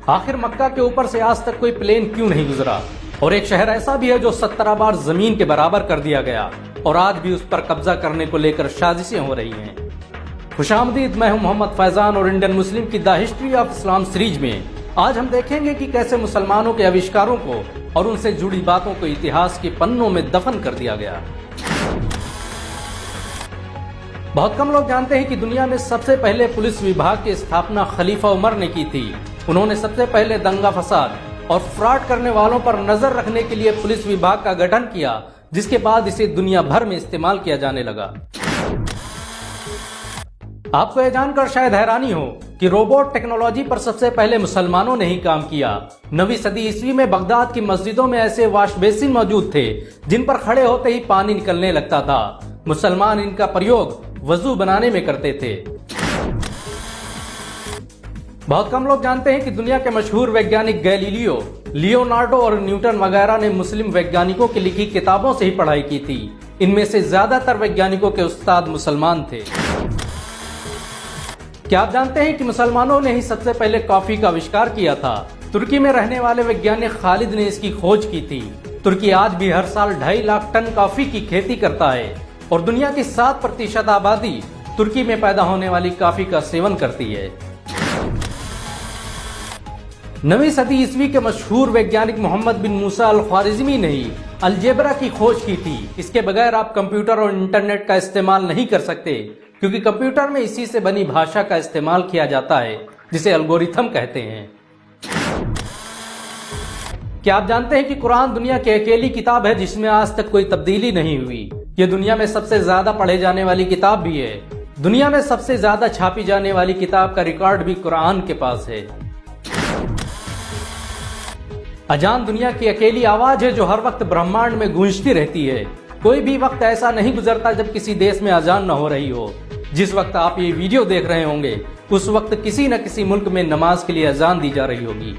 आखिर मक्का के ऊपर से आज तक कोई प्लेन क्यों नहीं गुजरा? और एक शहर ऐसा भी है जो 17 बार जमीन के बराबर कर दिया गया और आज भी उस पर कब्जा करने को लेकर साजिशें हो रही हैं। खुशामदीद, मैं हूं मोहम्मद फैजान और इंडियन मुस्लिम की the history of Islam series में आज हम देखेंगे कि कैसे मुसलमानों के आविष्कारों को और उनसे जुड़ी बातों को इतिहास के पन्नों में दफन कर दिया गया। बहुत कम लोग जानते हैं कि दुनिया में सबसे पहले पुलिस विभाग की स्थापना खलीफा उमर ने की थी। उन्होंने सबसे पहले दंगा फसाद और फ्रॉड करने वालों पर नजर रखने के लिए पुलिस विभाग का गठन किया, जिसके बाद इसे दुनिया भर में इस्तेमाल किया जाने लगा। आपको यह जानकर शायद हैरानी हो कि रोबोट टेक्नोलॉजी पर सबसे पहले मुसलमानों ने ही काम किया। 9वीं सदी ईस्वी में बगदाद की मस्जिदों में ऐसे वॉश बेसिन मौजूद थे जिन पर खड़े होते ही पानी निकलने लगता था। मुसलमान इनका प्रयोग वजू बनाने में करते थे। बहुत कम लोग जानते हैं कि दुनिया के मशहूर वैज्ञानिक गैलीलियो, लियोनार्डो और न्यूटन वगैरह ने मुस्लिम वैज्ञानिकों की लिखी किताबों से ही पढ़ाई की थी। इनमें से ज्यादातर वैज्ञानिकों के उस्ताद मुसलमान थे। क्या आप जानते हैं कि मुसलमानों ने ही सबसे पहले कॉफी का आविष्कार किया था? तुर्की में रहने वाले वैज्ञानिक खालिद ने इसकी खोज की थी। तुर्की आज भी हर साल 2.5 लाख टन कॉफी की खेती करता है और दुनिया की 7% आबादी तुर्की में पैदा होने वाली कॉफी का सेवन करती है। 9वीं सदी ईस्वी के मशहूर वैज्ञानिक मोहम्मद बिन मूसा अल ख्वारिज़मी ने ही अलजेब्रा की खोज की थी। इसके बगैर आप कंप्यूटर और इंटरनेट का इस्तेमाल नहीं कर सकते, क्योंकि कंप्यूटर में इसी से बनी भाषा का इस्तेमाल किया जाता है, जिसे एल्गोरिथम कहते हैं। क्या आप जानते हैं कि कुरान दुनिया की अकेली किताब है जिसमें आज तक कोई तब्दीली नहीं हुई? ये दुनिया में सबसे ज्यादा पढ़े जाने वाली किताब भी है। दुनिया में सबसे ज्यादा छापी जाने वाली किताब का रिकॉर्ड भी कुरान के पास है। अजान दुनिया की अकेली आवाज है जो हर वक्त ब्रह्मांड में गूंजती रहती है। कोई भी वक्त ऐसा नहीं गुजरता जब किसी देश में अजान न हो रही हो। जिस वक्त आप ये वीडियो देख रहे होंगे उस वक्त किसी न किसी मुल्क में नमाज के लिए अजान दी जा रही होगी।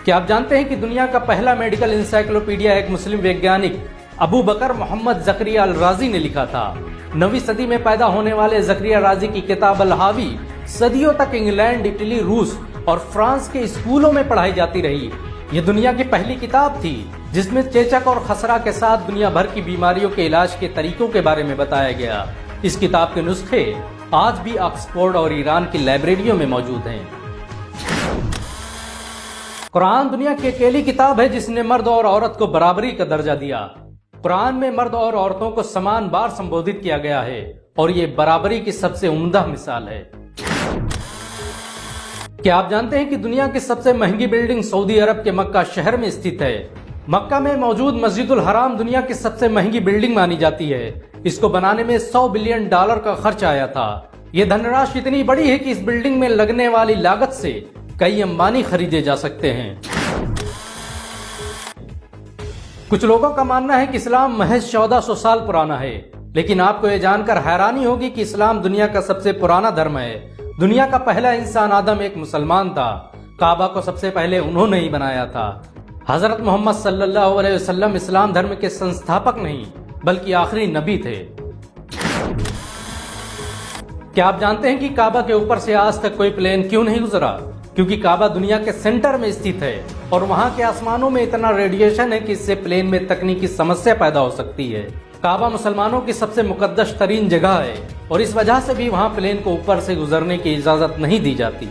क्या आप जानते हैं कि दुनिया का पहला मेडिकल इंसाइक्लोपीडिया एक मुस्लिम वैज्ञानिक अबू बकर मोहम्मद जकरिया अल राजी ने लिखा था? 9वीं सदी में पैदा होने वाले जकरिया राजी की किताब अल हावी सदियों तक इंग्लैंड, इटली, रूस और फ्रांस के स्कूलों में पढ़ाई जाती रही। ये दुनिया की पहली किताब थी जिसमें चेचक और खसरा के साथ दुनिया भर की बीमारियों के इलाज के तरीकों के बारे में बताया गया। इस किताब के नुस्खे आज भी ऑक्सफोर्ड और ईरान की लाइब्रेरियों में मौजूद हैं। कुरान दुनिया की अकेली किताब है जिसने मर्द और औरत को बराबरी का दर्जा दिया। कुरान में मर्द और औरतों को समान बार संबोधित किया गया है और ये बराबरी की सबसे उम्दा मिसाल है। क्या आप जानते हैं कि दुनिया की सबसे महंगी बिल्डिंग सऊदी अरब के मक्का शहर में स्थित है? मक्का में मौजूद मस्जिदुल हराम दुनिया की सबसे महंगी बिल्डिंग मानी जाती है। इसको बनाने में $100 बिलियन का खर्च आया था। ये धनराशि इतनी बड़ी है कि इस बिल्डिंग में लगने वाली लागत से कई अंबानी खरीदे जा सकते हैं। कुछ लोगों का मानना है कि इस्लाम महज 1400 साल पुराना है, लेकिन आपको यह जानकर हैरानी होगी कि इस्लाम दुनिया का सबसे पुराना धर्म है। दुनिया का पहला इंसान आदम एक मुसलमान था। काबा को सबसे पहले उन्होंने ही बनाया था। हजरत मोहम्मद सल्लल्लाहु अलैहि वसल्लम इस्लाम धर्म के संस्थापक नहीं बल्कि आखिरी नबी थे। क्या आप जानते हैं कि काबा के ऊपर से आज तक कोई प्लेन क्यों नहीं गुजरा? क्योंकि काबा दुनिया के सेंटर में स्थित है और वहां के आसमानों में इतना रेडिएशन है कि इससे प्लेन में तकनीकी समस्या पैदा हो सकती है। काबा मुसलमानों की सबसे मुकद्दस तरीन जगह है और इस वजह से भी वहां प्लेन को ऊपर से गुजरने की इजाजत नहीं दी जाती।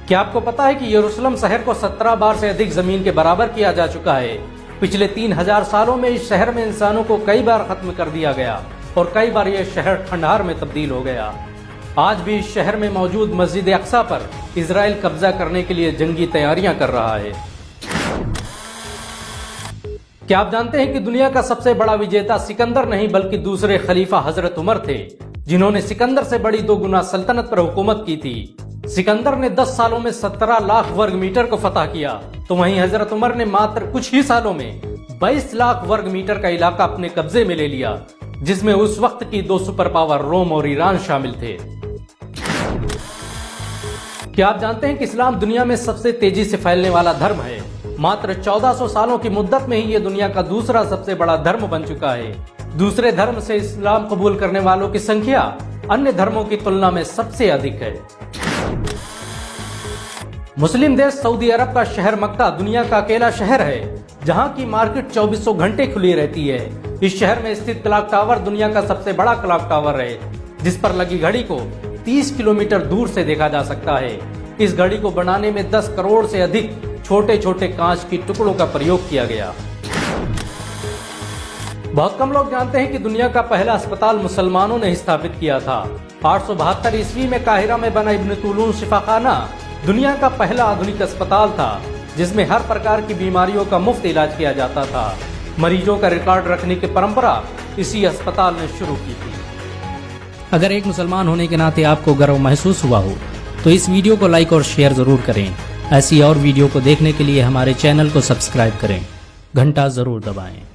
क्या आपको पता है कि यरूशलेम शहर को 17 बार से अधिक जमीन के बराबर किया जा चुका है? पिछले 3000 सालों में इस शहर में इंसानों को कई बार खत्म कर दिया गया और कई बार यह शहर खंडहर में तब्दील हो गया। आज भी इस शहर में मौजूद मस्जिद अक्सा पर इजराइल कब्जा करने के लिए जंगी तैयारियां कर रहा है। क्या आप जानते हैं कि दुनिया का सबसे बड़ा विजेता सिकंदर नहीं बल्कि दूसरे खलीफा हजरत उमर थे, जिन्होंने सिकंदर से बड़ी 2 गुना सल्तनत पर हुकूमत की थी। सिकंदर ने 10 सालों में 17 लाख वर्ग मीटर को फतह किया, तो वहीं हजरत उमर ने मात्र कुछ ही सालों में 22 लाख वर्ग मीटर का इलाका अपने कब्जे में ले लिया, जिसमें उस वक्त की 2 सुपर पावर रोम और ईरान शामिल थे। क्या आप जानते हैं कि इस्लाम दुनिया में सबसे तेजी से फैलने वाला धर्म है? मात्र 1400 सालों की मुद्दत में ही ये दुनिया का दूसरा सबसे बड़ा धर्म बन चुका है। दूसरे धर्म से इस्लाम कबूल करने वालों की संख्या अन्य धर्मों की तुलना में सबसे अधिक है। मुस्लिम देश सऊदी अरब का शहर मक्का दुनिया का अकेला शहर है जहां की मार्केट 2400 घंटे खुली रहती है। इस शहर में स्थित क्लॉक टावर दुनिया का सबसे बड़ा क्लॉक टावर है, जिस पर लगी घड़ी को 30 किलोमीटर दूर से देखा जा सकता है। इस घड़ी को बनाने में 10 करोड़ से अधिक छोटे छोटे कांच के टुकड़ों का प्रयोग किया गया। बहुत कम लोग जानते हैं कि दुनिया का पहला अस्पताल मुसलमानों ने स्थापित किया था। 872 ईस्वी में काहिरा में बना इब्न तुलून शिफाखाना दुनिया का पहला आधुनिक अस्पताल था, जिसमें हर प्रकार की बीमारियों का मुफ्त इलाज किया जाता था। मरीजों का रिकॉर्ड रखने की परंपरा इसी अस्पताल ने शुरू की थी। अगर एक मुसलमान होने के नाते आपको गर्व महसूस हुआ हो तो इस वीडियो को लाइक और शेयर जरूर करें। ऐसी और वीडियो को देखने के लिए हमारे चैनल को सब्सक्राइब करें, घंटा जरूर दबाएं।